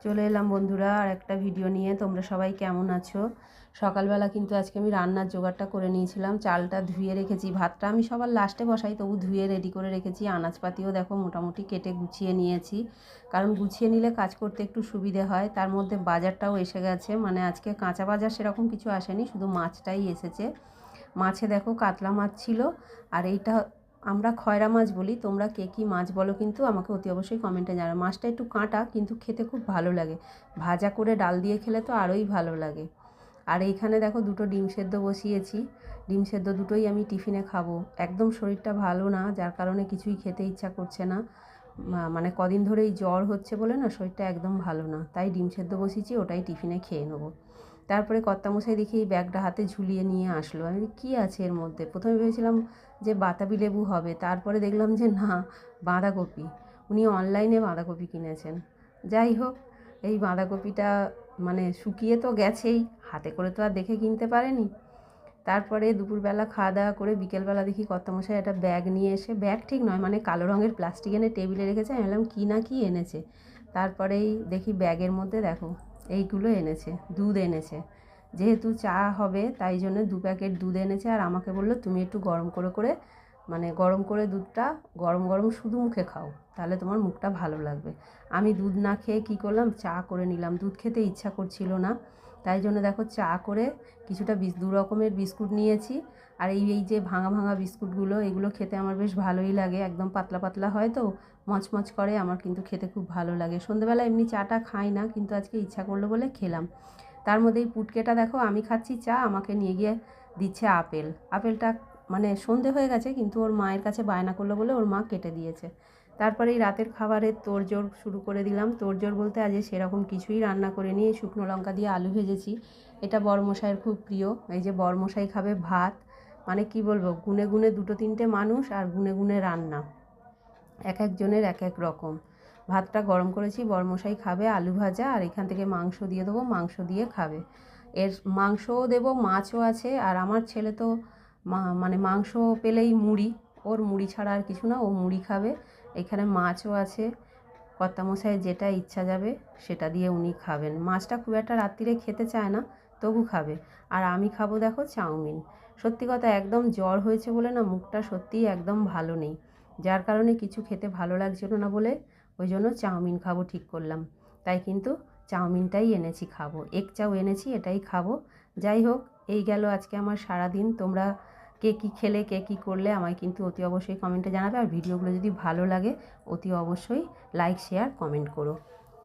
চলে এলাম বন্ধুরা আর একটা ভিডিও নিয়ে। তোমরা সবাই কেমন আছো? সকালবেলা কিন্তু আজকে আমি রান্নার জোগাড়টা করে নিয়েছিলাম। চালটা ধুয়ে রেখেছি, ভাতটা আমি সবার লাস্টে বসাই, তবু ধুয়ে রেডি করে রেখেছি। আনাজপাতিও দেখো মোটামুটি কেটে গুছিয়ে নিয়েছি, কারণ গুছিয়ে নিলে কাজ করতে একটু সুবিধে হয়। তার মধ্যে বাজারটাও এসে গেছে, মানে আজকে কাঁচা বাজার সেরকম কিছু আসেনি, শুধু মাছটাই এসেছে। মাছে দেখো কাতলা মাছ ছিল, আর এইটা আমরা খয়রা মাছ বলি, তোমরা কে কী মাছ বলো কিন্তু আমাকে অতি অবশ্যই কমেন্টে জানাও। মাছটা একটু কাঁটা, কিন্তু খেতে খুব ভালো লাগে। ভাজা করে ডাল দিয়ে খেলে তো আরোই ভালো লাগে। আর এইখানে দেখো দুটো ডিম সেদ্ধ বসিয়েছি। ডিম সেদ্ধ দুটোই আমি টিফিনে খাবো। একদম শরীরটা ভালো না, যার কারণে কিছুই খেতে ইচ্ছা করছে না। মানে কদিন ধরেই জ্বর হচ্ছে বলে না, শরীরটা একদম ভালো না, তাই ডিম সেদ্ধ বসিয়েছি, ওটাই টিফিনে খেয়ে নেবো। তারপরে কর্তামশাই দেখি এই ব্যাগটা হাতে ঝুলিয়ে নিয়ে আসলো। আমি কী আছে এর মধ্যে, প্রথমে ভেবেছিলাম যে বাতাবি লেবু হবে, তারপরে দেখলাম যে না, বাঁধাকপি। উনি অনলাইনে বাঁধাকপি কিনেছেন। যাই হোক, এই বাঁধাকপিটা মানে শুকিয়ে তো গেছেই, হাতে করে তো আর দেখে কিনতে পারেনি। তারপরে দুপুরবেলা খাওয়া দাওয়া করে বিকেলবেলা দেখি কর্তামশাই একটা ব্যাগ নিয়ে এসে, ব্যাগ ঠিক নয় মানে কালো রঙের প্লাস্টিক এনে টেবিলে রেখেছে। আমি বললাম কী না কি এনেছে, তারপরেই দেখি ব্যাগের মধ্যে দেখো এইগুলো এনেছে, দুধ এনেছে। যেহেতু চা হবে তাই জন্য 2 প্যাকেট দুধ এনেছে, আর আমাকে বললো তুমি একটু গরম করে মানে গরম করে দুধটা গরম গরম শুধু মুখে খাও, তাহলে তোমার মুখটা ভালো লাগবে। আমি দুধ না খেয়ে কী করলাম, চা করে নিলাম। দুধ খেতে ইচ্ছা করছিল না, তাই জন্য দেখো চা করে কিছুটা 2 রকমের বিস্কুট নিয়েছি। আর এই যে ভাঙা ভাঙা বিস্কুটগুলো, এগুলো খেতে আমার বেশ ভালোই লাগে, একদম পাতলা পাতলা হয় তো মচমচ করে, আমার কিন্তু খেতে খুব ভালো লাগে। সন্ধ্যেবেলা এমনি চাটা খাই না, কিন্তু আজকে ইচ্ছা করলো বলে খেলাম। তার মধ্যে এই পুটকেটা দেখো, আমি খাচ্ছি চা, আমাকে নিয়ে গিয়ে দিচ্ছে আপেল। আপেলটা মানে সন্ধে হয়ে গেছে, কিন্তু ওর মায়ের কাছে বায়না করলো বলে ওর মা কেটে দিয়েছে। তারপরে এই রাতের খাবারের তোড়জোড় শুরু করে দিলাম। তোড়জোড় বলতে আজ সেরকম কিছুই রান্না করিনি, এই শুকনো লঙ্কা দিয়ে আলু ভেজেছি। এটা বড়মশাইয়ের খুব প্রিয়। এই যে বড়মশাই খাবে ভাত, মানে কি বলবো, গুনে গুনে 2-3টে মানুষ আর গুনে গুনে রান্না, এক একজনের এক এক রকম। ভাতটা গরম করেছি, বড়মশাই খাবে, আলু ভাজা, আর এখান থেকে মাংস দিয়ে দেবো, মাংস দিয়ে খাবে। এর মাংসও দেবো, মাছও আছে। আর আমার ছেলে তো মানে মাংস পেলেই মুড়ি, ওর মুড়ি ছাড়া আর কিছু না, ও মুড়ি খাবে। এখানে মাছও আছে, কর্তামশাই যেটা ইচ্ছা যাবে সেটা দিয়ে উনি খাবেন। মাছটা খুব একটা রাত্রিরে খেতে চায় না, তবু খাবে। আর আমি খাবো দেখো চাউমিন। সত্যি কথা, একদম জ্বর হয়েছে বলে না, মুখটা সত্যিই একদম ভালো নেই, যার কারণে কিছু খেতে ভালো লাগছিল না বলে ওই জন্য চাউমিন খাবো ঠিক করলাম। তাই কিন্তু চাউমিনটাই এনেছি, খাবো। এগ চাউ এনেছি, এটাই খাবো। যাই হোক, এই গেল আজকে আমার সারাদিন। তোমরা কে কী খেলে, কে কী করলে আমায় কিন্তু অতি অবশ্যই কমেন্টে জানাবে। আর ভিডিওগুলো যদি ভালো লাগে অতি অবশ্যই লাইক, শেয়ার, কমেন্ট করো।